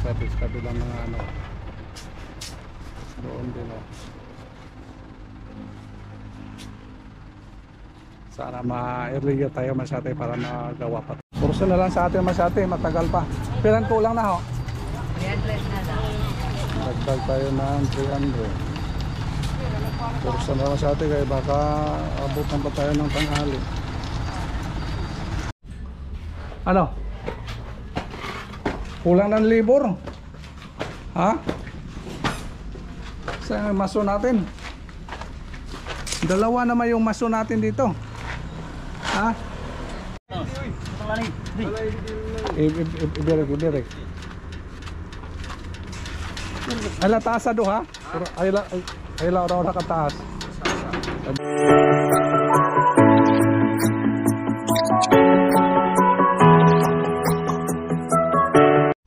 sa kabilang mga ano. Doon din o. Sana ma-earlier tayo masyate para magawa pa. Kurso na lang sa atin masyate, matagal pa. Pilan kulang na ho? 300 na lang. Nagdag tayo ng 300. Kurso na lang sa atin kaya baka abutan pa tayo ng tanghali. Ano? Kulang ng libor. Ha? Sa maso natin. Dalawa naman yung maso natin dito. Ha? Ibirek. Ayla taas do ha? Ayla orang kataas.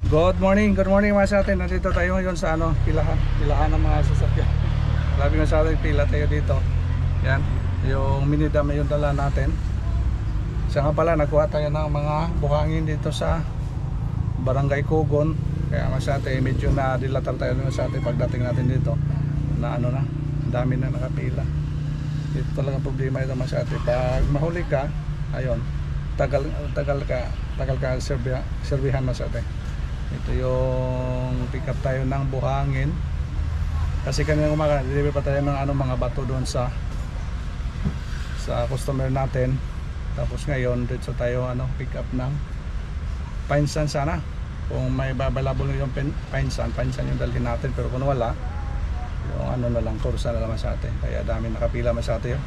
Good morning mga sa atin. Nandito tayo ngayon sa ano, pilahan ng mga sasakyan. Grabe nga sa atin, pila tayo dito. Yan, yung minidam yung dala natin. Siya nga pala, nagkuha tayo ng mga buhangin dito sa Barangay Kugon. Kaya masate, medyo na dilatal tayo sa atin pagdating natin dito. Na ano na, dami na nakapila. Ito talaga problema ito masate. Pag mahuli ka, ayun, tagal ka serbihan masate. Ito yung pick up tayo ng buhangin. Kasi kanina umaga, deliver pa tayo ng ano, mga bato doon sa customer natin. Tapos ngayon dito tayo ano, pick up ng pinsan sana. Kung may babalabol yung pinsan yung dalhin natin, pero kung wala, yung ano na lang, kursa na lang sa atin. Kaya dami nakapila sa atin.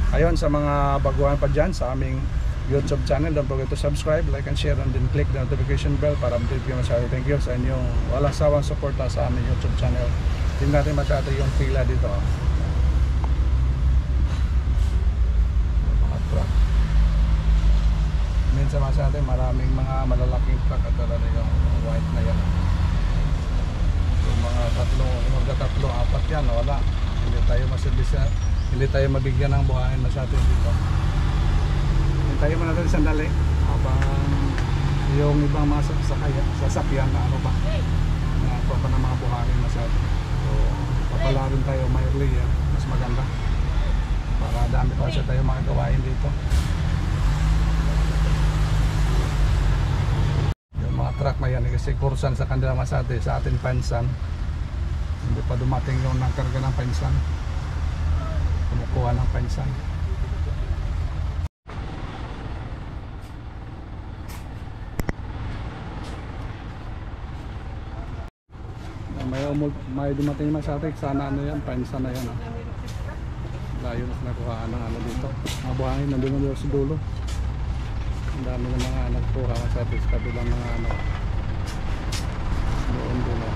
Ayun, sa mga baguhan pa dyan sa aming YouTube channel, don't forget to subscribe, like and share, and then click the notification bell para update kayo masyado. Thank you sa inyong walang sawang suporta sa aming YouTube channel. Tingnan natin masyado yung pila dito. Minsan masyado maraming mga malalaking truck at talaga yung white na yan. Yung mga tatlo, apat yan, wala. Hindi tayo maservisya, hindi tayo mabigyan ng buhangin masyado dito. Hintayin mo natin sandali habang yung ibang mga sasakyan na ano ba na pa ng mga buhangin masyado. So papala rin tayo may earlier, mas maganda para dami pa siya tayo mga gawain dito. Yung mga truck na yan kasi kursan sa kanila masate, sa atin pinsan hindi pa dumating yung nagkarga ng pinsan, kumukuha ng pinsan. May dumating masyate, sana ano yan, pinsan na yan. Layo na nakuhaan ng ano dito. Mga buhangin nandun na sa dulo. Ang dami ng mga nagkuha masyate sa kabilang mga ano. Doon dulo.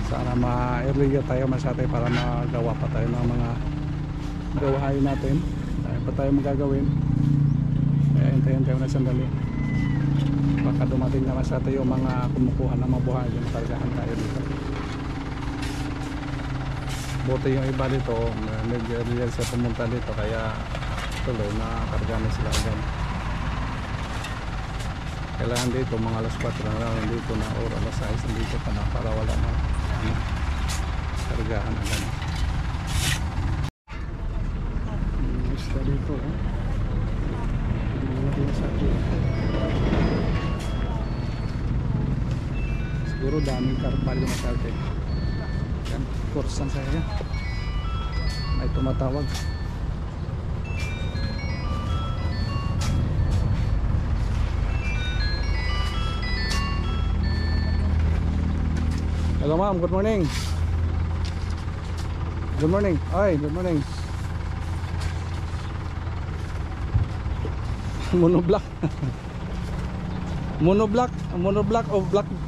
Sana ma-earlier tayo masyate para magawa pa tayo ng mga gawain natin. Dahil pa tayo magagawin. Kaya hintayin tayo na sandali. Baka dumating naman sa tayo mga kumukuha ng mga buhay, yung makargahan tayo dito. Buti yung iba dito, nag-real sa pumunta dito, kaya tuloy na kargahan na sila agad. Kailangan dito mga alas 4 na lang dito na or alas 6 dito pa na para wala na kargahan agad. Isla dito siguro daming karpal yung masyarte. Yan, kursan sa kanya may tumatawag. Hello ma'am, good morning. Good morning. Ay, good morning. Monoblock. Monoblock o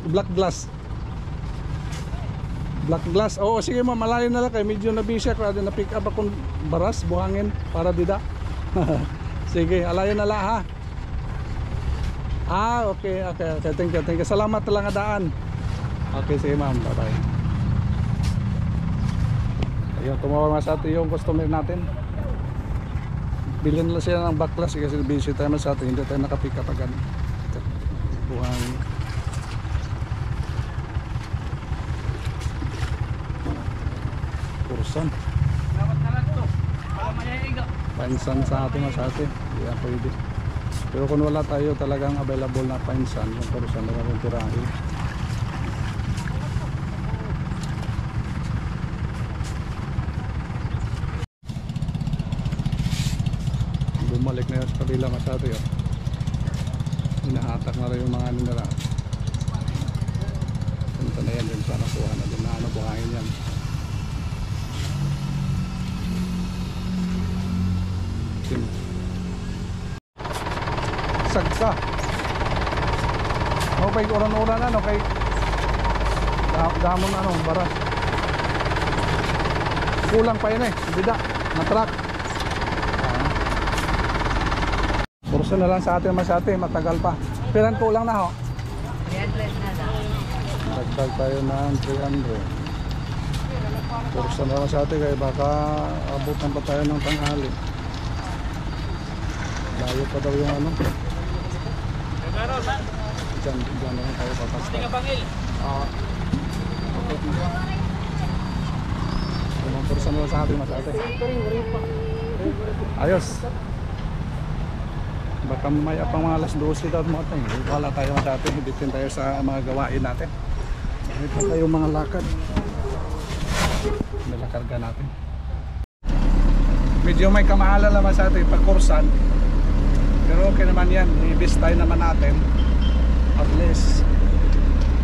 black glass. Black glass. Oo, sige ma'am, malayo na lang kay medyo na busy ako, na pick up akong baras, buhangin para dida. Sige, alayo na lang ha. Okay. Thank you. Salamat lang adaan. Okay, sige ma'am, bye-bye. Ayun, tumawag nga sa atin yung customer natin. Bilhin lang sila ng back glass kasi busy tayo sa atin, hindi tayo nakapick up agad. buhangin. Kursan. Painsan sa atin masate. Hindi yan pwede. Pero kung wala tayo talagang available na painsan, yung kursan na naman tirahin. Bumalik na yun sa kabila masyado yun. Hinahatak na rin yung mga nila. Punta na yan din sa nakuha na din na ano buhayin yan. Sagsa. O kay uran-uran ano kay damon ano baras. Kulang pa yun bida na truck. Kurso na lang sa atin masate, matagal pa. Pilan kulang na ho? 300 na lang. Dagdag tayo ng 300. Kurso na lang sa atin kaya baka abutan pa tayo ng tanghali. Layo pa daw yung ano. Diyan na lang tayo papasta. Kurso na lang sa atin masate. Ayos. Baka mamaya pang mga alas 12 daw mga tayo. Wala tayo masyado, hibitin tayo sa mga gawain natin. Ito tayo mga lakad. Nalakarga natin. Medyo may kamahalan naman sa atin pag kursan. Pero okay naman yan, ibis tayo naman natin. At least.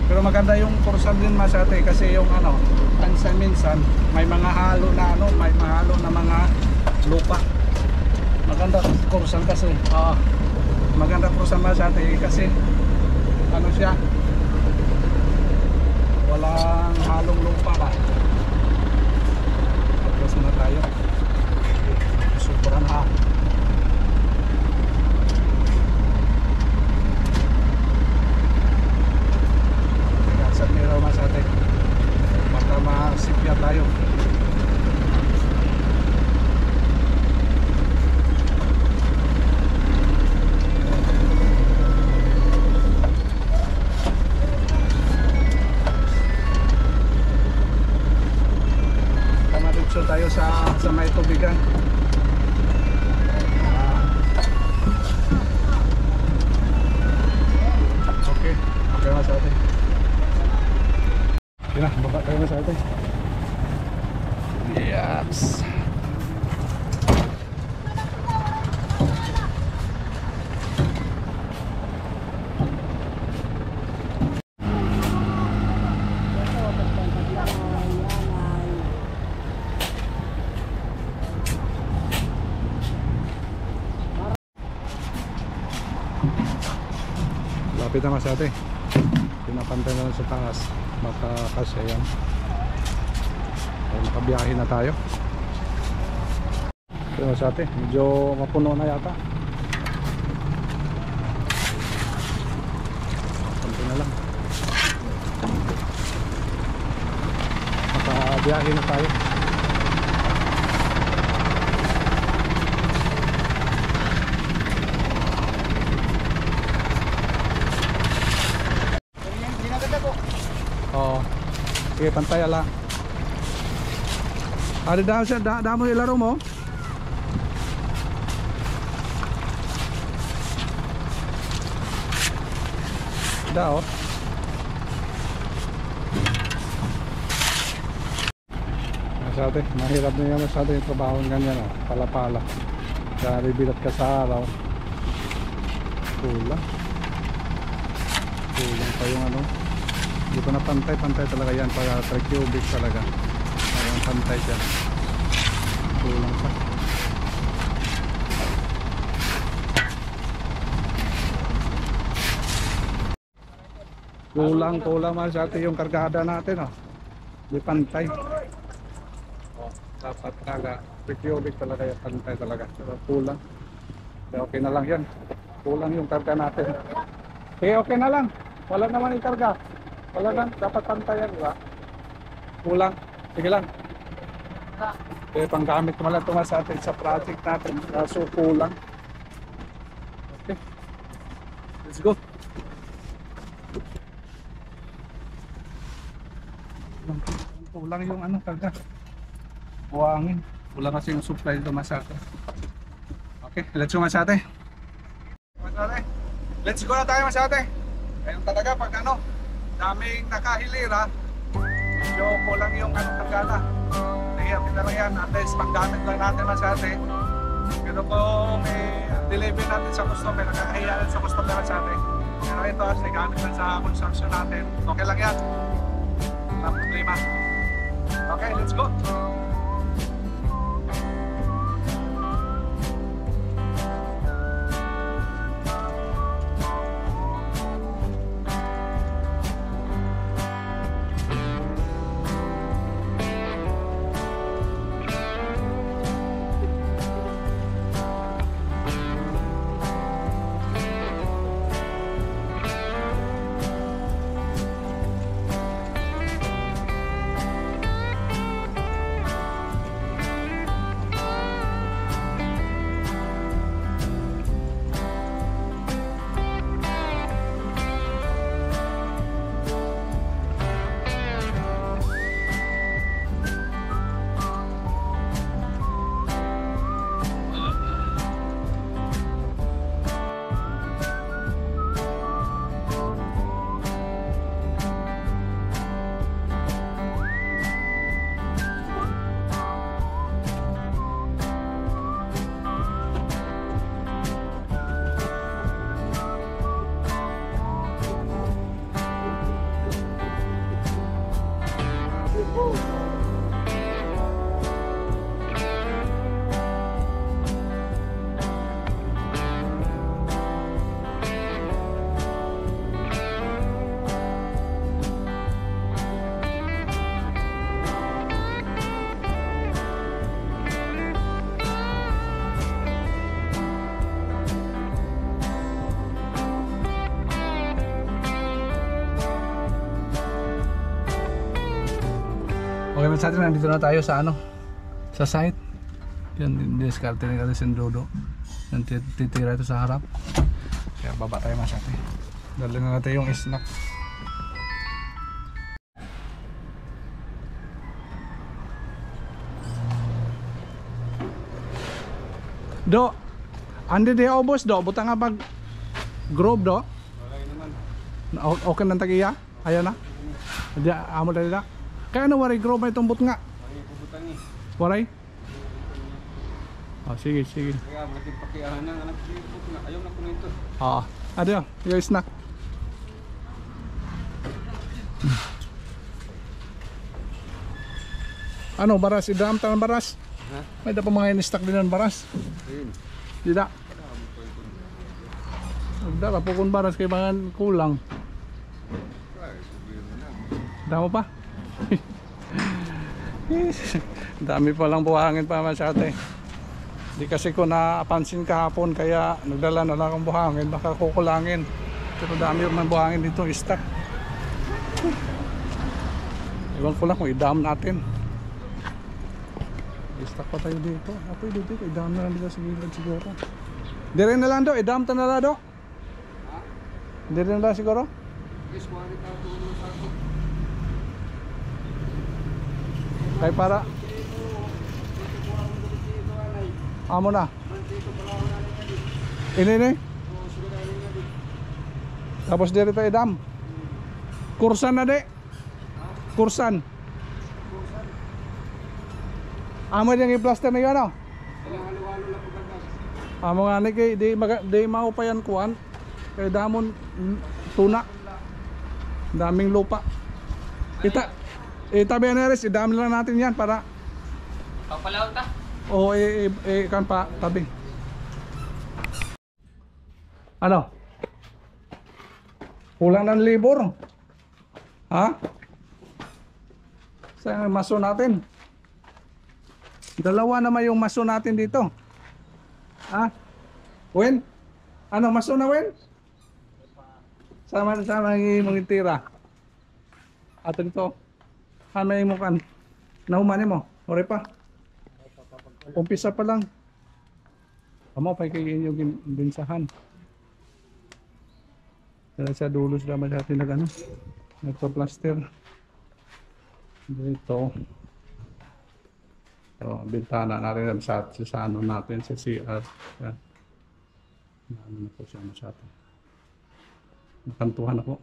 Pero maganda yung kursan din mas atin kasi yung ano, minsan may mga halo na ano, may mahalo na mga lupa. Maganda kursan kasi. Maganda kursan mas atin kasi ano siya, walang halong lupa ba. Tapos na tayo. Superan ha. Sa niraw mas atin. Baka masipya tayo. Tayo sa may tubigan. Okay mas ate. Kina, baba tayo mas ate. Yes. Lapit na mas ate. Pinapantay na lang sa taas. Makakasya yan. Nakabiyahe na tayo. Ito mas ate. Medyo mapuno na yata. Pantay na lang. Makabiyahe na tayo. Sige, pantay ala. Ada daw siya, damo yung laro mo. Dao. Masyado, mahirap na yan masyado yung trabaho ng ganyan, pala-pala. Kaya bibilat ka sa araw. Kulang pa yung ano. Hindi ko na pantay talaga yan para 3 cubic talaga. Ayun, pantay siya. Kulang pa. Kulang masyado yung kargada natin. Hindi pantay. Dapat talaga 3 cubic talaga yung pantay talaga. Pero kulang. Pero okay na lang yan. Kulang yung karga natin. Okay na lang. Wala naman yung karga. Wala lang, dapat pantayan, di ba? Kulang. Sige lang. Okay, panggamit mo lang ito sa atin sa project natin. Kaso kulang. Okay. Let's go. kulang yung ano talaga. Buhangin. Kulang kasi yung supply dito Masate. Okay, let's go Masate. Masate. Let's go na tayo Masate. Ayun talaga pag ano, daming nakahilira, medyo kulang yung ano tagala. Kaya na lang yan, at least paggamit lang natin Masate. Pero kung may delivery natin sa customer, nakakahiya sa customer Masate. Pero ito, kasi gamit lang sa construction natin. Okay lang yan. Wala problema. Okay, let's go. Okay man sa atin, nandito na tayo sa ano, sa site. Yan, diskarte na kasi yung dodo. Yan, titira ito sa harap. Kaya baba tayo mas atin. Dali na natin yung snack. Do, andi di obos do, buta nga pag grove do. Okay nang tagiya, ayan na. Hindi, amo dali na. Kaya ano waray grove may tumbot nga? Waray? Oh, sige, sige. Kaya berarti pakiahan ng anak ko na ayaw na ko nito. Oo. Ano yun? Yung snack. Ano, baras? Idam tayo ng baras? Ha? May dapat mga in-stock din ng baras. Ayun. Dida. Magdala po kung baras kay mga kulang. Damo pa? Dami pa lang buhangin pa masyate. Di kasi ko napansin kahapon kaya nagdala na lang ang buhangin, baka kukulangin. Pero dami yung buhangin dito stock. Iwan ko lang kung i-dam natin. I-stock pa tayo dito. Pwede dito, i-dam na lang dito sa gilid siguro. Dire na lang do, i-dam ta na lang do. Dire na lang siguro. Yes, kuha rin tayo tulong sa ako. Kay para amo na. Ini. Tapos dito tayo dam. Kursan na de. Kursan. Amo yang i-plaster na yun ano? Amo nga ni kay di maupayan kuan. Kay damon tuna. Daming lupa. Itabi na rin, idami lang natin yan para Papalaw ta? o kan pa tabi. Ano? Kulang ng libor. Ha? Saan ang maso natin? Dalawa naman yung maso natin dito. Ha? Wen? Ano maso na Wen? Sama-sama yung tira. Ato dito. Ano yung mukan? Nahumanin mo? Ore pa? Umpisa pa lang. Amo pa kayo yung binsahan. Dahil sa dulo sila masyati nag-ano, nagpa-plaster. Dito. So, bintana natin sa ano natin sa CR. Yan. Ano na po siya masyado. Nakantuhan ako.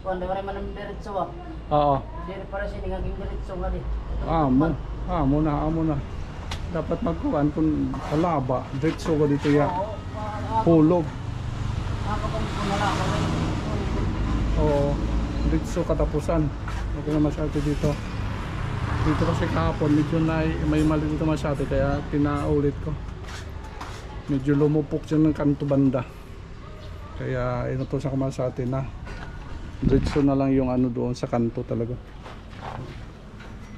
Kuan dari man ang diretso ah. Oo. Dili para sini ngaging diretso nga di. Amo na. Dapat magkuhan kung kalaba. Diretso ko dito ya. Hulog. Ako kung wala ko. Oo. Diretso katapusan. Okay na masyado dito. Dito kasi kahapon medyo may mali dito masyado kaya pinaulit ko. Medyo lumupok siya ng kanto banda. Kaya inutosan ko masyado na diretso na lang yung ano doon sa kanto talaga.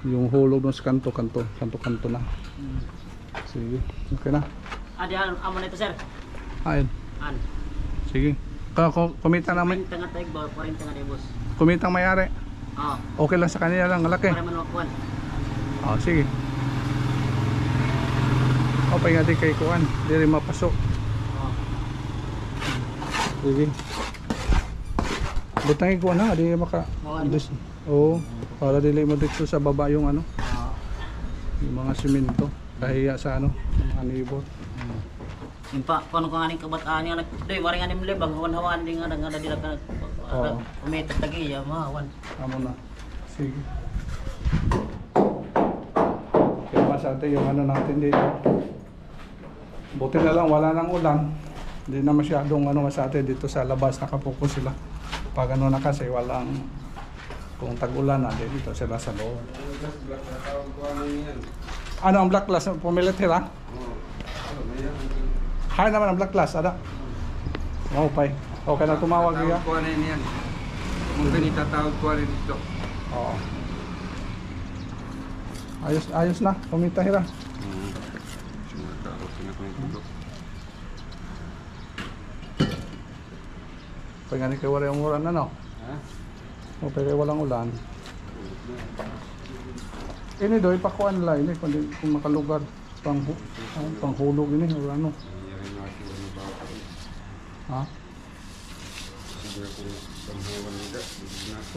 Yung hulog doon sa kanto na. Sige, okay na. Adi amo na ito sir. Ayun. An. Sige. Kumita naman. Tengah taig ba 40 nga di boss. Kumitang may-ari. Ah. Okay lang sa kanila lang, laki. Para man makuan. Oh, sige. Okay nga di kay kuan, di rin mapasok. Ah. Sige. Butang ikuan na, di maka. Oo, para dili mo dito sa baba yung ano, Ah. yung mga simento. Kahiya sa ano, mga neighbor. Impa kono ko aning kabataan nga nagdoy wari nga nim lebang hawan-hawan di nga dila ka. Oo. Umitat lagi ya mahawan. Amo na. Sige. Kaya masate yung ano natin dito. Buti na lang wala nang ulan. Hindi na masyadong ano masate dito sa labas nakapokus sila. Pag ano na kasi walang kung tag-ulan na dito sila sa loob. Ano ang black glass? Pumilit sila? Hay naman ang black glass, ada. Oh, pay. Okay na tumawag niya. Tawag ko na yan. Mungkin itatawag ko rin dito. Oo. Ayos na. Kumita hira. Sumatawag ko na ko dito. Pag nga ni kayo wala yung ulan na, no? Ha? O pag kayo walang ulan. Ini doy, pakuan nila. Ini kung makalugar. Panghulog ini. O ano. Ha?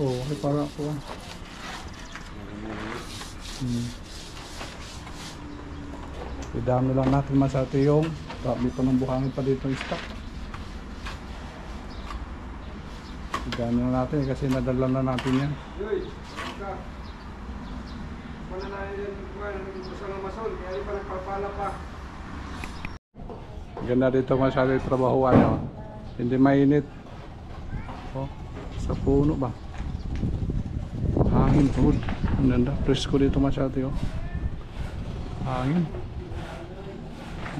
Oo, ay para kuan. Idami lang natin masate yung dito ng buhangin pa dito yung stock. Idami lang natin kasi nadala na natin yan. Yoy, ka. Wala na yan gusto ng masol, kaya pa nagpapala pa. Ganda dito masyado yung trabahuan nyo. Hindi mainit. Oh, sa puno ba? Hangin po. Ang ganda. Presko dito masyado yun. Hangin.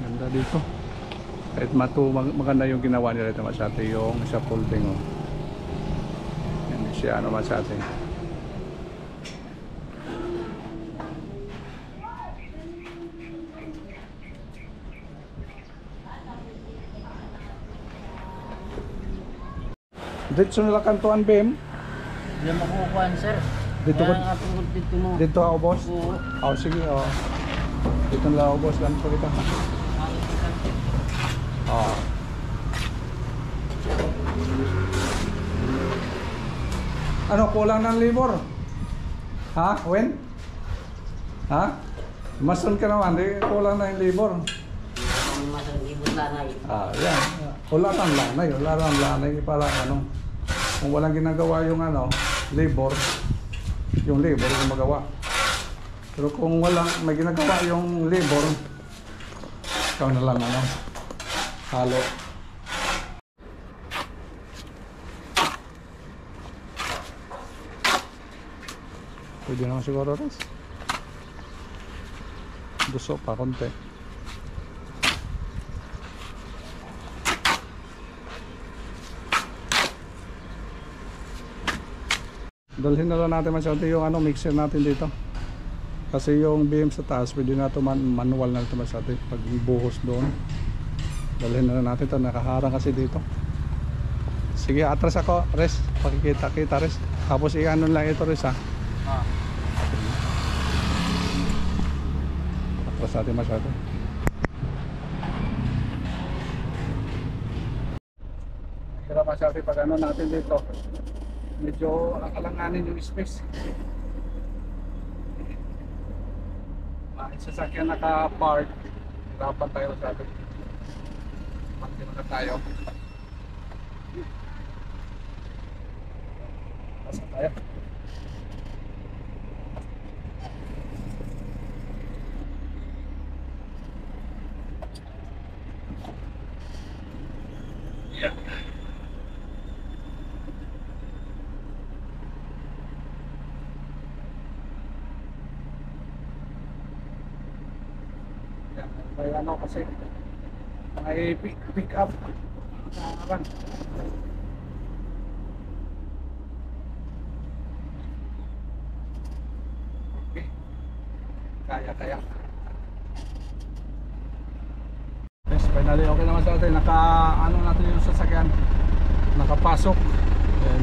Ganda dito. Kahit maganda yung ginawa nila dito masyado yung sa folding. Oh. Hindi siya ano masyado. Dito nila kantuan BM. Di makukuan sir. Dito ko. Kaya nga dito mo. Dito ako boss. Oo. Oh, sige. Oh. Dito nila ako boss. Ganito kita. Oh. Ano kulang ng libor? Ha? When? Ha? Mason ka naman. Di kulang na yung libor. Masang ibot lanay. Yan. Wala kang lanay. Wala kang lanay. Para ano. Kung walang ginagawa yung ano, labor, yung labor yung magawa. Pero kung walang may ginagawa yung labor, ikaw na lang ano, halo. Pwede naman siguro rin. Gusto pa konti. Dalhin na lang natin masyado yung ano, mixer natin dito. Kasi yung BM sa taas, pwede na ito manual na ito masyado. Pag buhos doon, dalhin na lang natin ito. Nakaharang kasi dito. Sige, atras ako, Res. Pakikita-kita, Res. Tapos i-ano lang ito, Res, ha. Atras natin masyado. Kira masyado pag ano natin dito. medyo alanganin yung space. Mga sasakyan naka-park, hirapan tayo sa atin. Pagkino na tayo. Pasa tayo. Yeah. May ano kasi may pick up run. Okay. Kaya. Yes, finally okay naman sa atin. Ano natin yung sasakyan. Nakapasok. Ayan.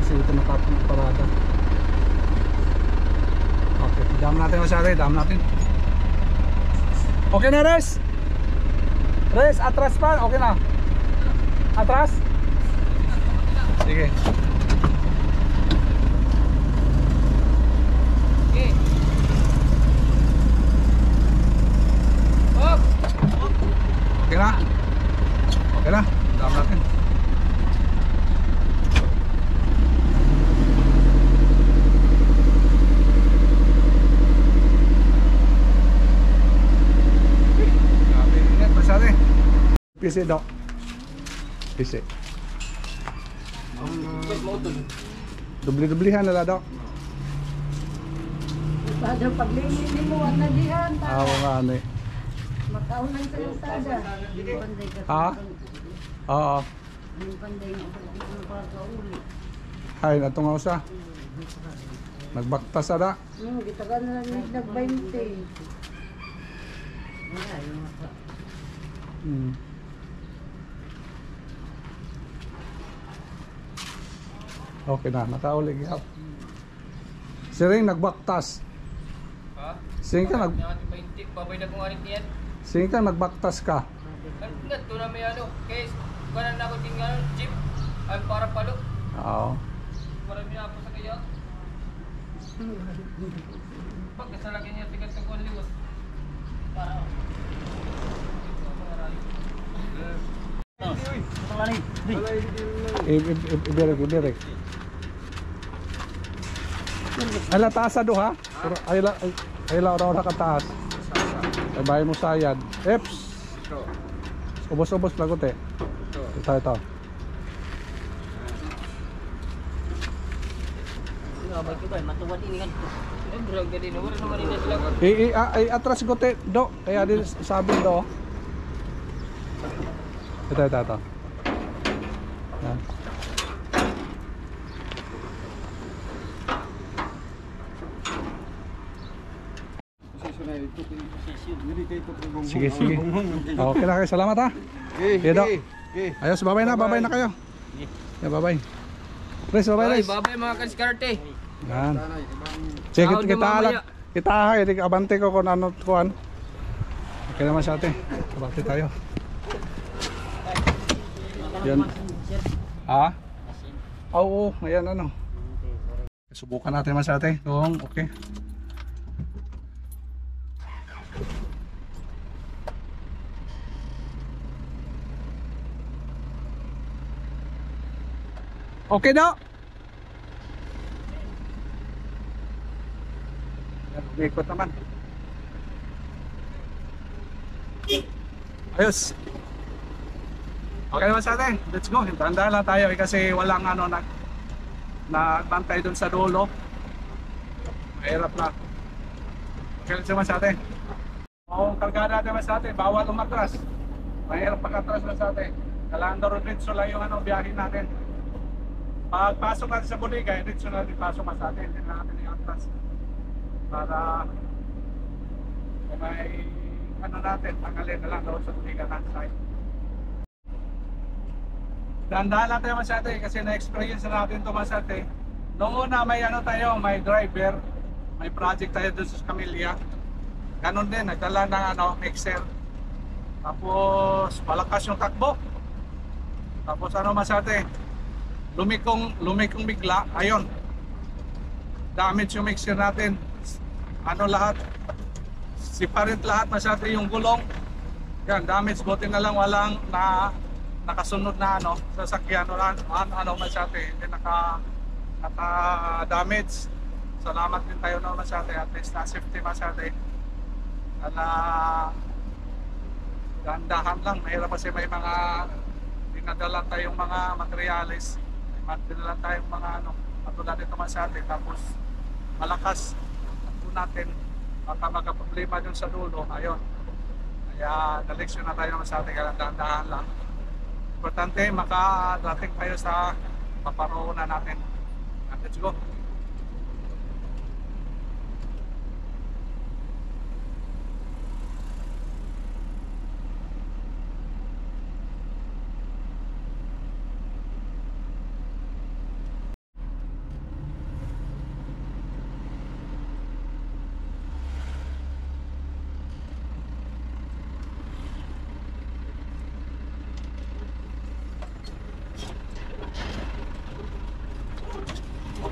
Kasi ito nakaparada. Okay, dam natin sa atin. Dam natin. Okay na, Res? Res, atras pa? Okay na? Atras? Sige. Okay. Up! Okay na? Okay na? Dam natin. PC daw. PC. Dubli-dublihan na daw. Pada paglinis ni mo na dihan pa. Oo nga ano eh. Makaunan sa usada. Ha? Oo. Ang panday nga pagkauli. Hay, nato nga usa. Nagbaktas ada. Gitagan na lang nag-20. Okay na, nakaulig yaw. Siring nagbaktas. Ha? Sing ka nag Natin 20. Babay na kung anit niyan. Sing ka nagbaktas ka. Nagkat to na may ano. Case. Kanan na ako din ano. Jeep. Ay para palo. Oo. Para niya ako sa kaya. Pag kasalagyan niya tigat ng konliwas. Para. Ibirek. Ala taas do ha? Ay la raw nakataas. Ay bahay mo sayad. Eps. Ubos-ubos lagot eh. Ito. Abay ko ba, matuwad ini kan. Drag na din. Wala naman nila sila. Ay atras gote do. Kaya din sabi do. Ito. Yan. Sige. Okay na kayo. Salamat ha. Ayos, babay na kayo. Yeah, babay. Res, babay Ay, Res. babay mga kaskarte. Yan. Sige, Sahod na mamaya. kita abante ko kung ano kuan. Okay naman sa atin. Abante tayo. Yan. Ha? Oo, ayan ano. Subukan natin mas ate. Kung okay. Okay daw. Umikot naman. Ayos. Okay naman sa atin. Let's go. Tanda lang tayo kasi walang ano nagbantay dun sa dulo. Mahirap na. Okay naman sa atin. Kung kargada natin mas sa atin, bawal umatras. Mahirap pag-atras na sa atin. Kailangan daw ritso lang yung biyahin natin. Pagpasok natin sa bodega, ritso na rin pasok sa atin. Hindi na natin i-atras. Para kung may ano natin, tanggalin na lang daw sa bodega natin side. Dahan-dahan lang tayo masyate kasi na-experience na natin ito masyate. Noong una may ano tayo, may driver, may project tayo dun sa Camellia. Ganon din, nagdala ng mixer. Tapos malakas yung takbo. Tapos ano masyate, lumikong bigla. Ayun, damage yung mixer natin. Ano lahat, separate lahat masyado yung gulong. Yan, damage. Buti na lang walang nakasunod na sasakyan o masyado, hindi naka-damage. Salamat din tayo masyado, at least na safety masyado. Dahan-dahan lang, mahirap kasi may mga dinadala tayong mga materyales, may dinadala tayong mga matulad ito masyado, tapos malakas po natin, baka magka-problema dun sa dulo. Ayun, kaya naleksyon na tayo masyado, kaya dahan-dahan lang. Importante makarating tayo sa paparoonan natin. Let's go.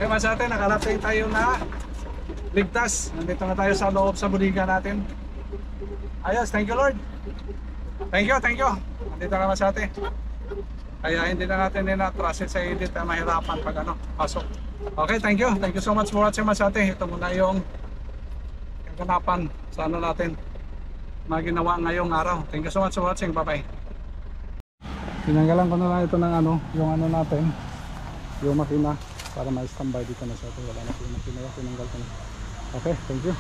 Okay, masate, nakarating tayo na ligtas. Nandito na tayo sa loob sa bodega natin. Ayos, thank you Lord. Thank you. Nandito na masate. Kaya hindi na natin din-atras sa edit na mahirapan pag pasok. Okay, thank you. Thank you so much for watching masate. Ito muna yung kaganapan sa natin maginawa ngayong araw. Thank you so much for watching. Bye-bye. Tinanggalan ko na lang ito ng yung natin, yung makina, para ma-standby dito na sa atin. Wala na po yung makina, tinanggal ko na. Okay, thank you.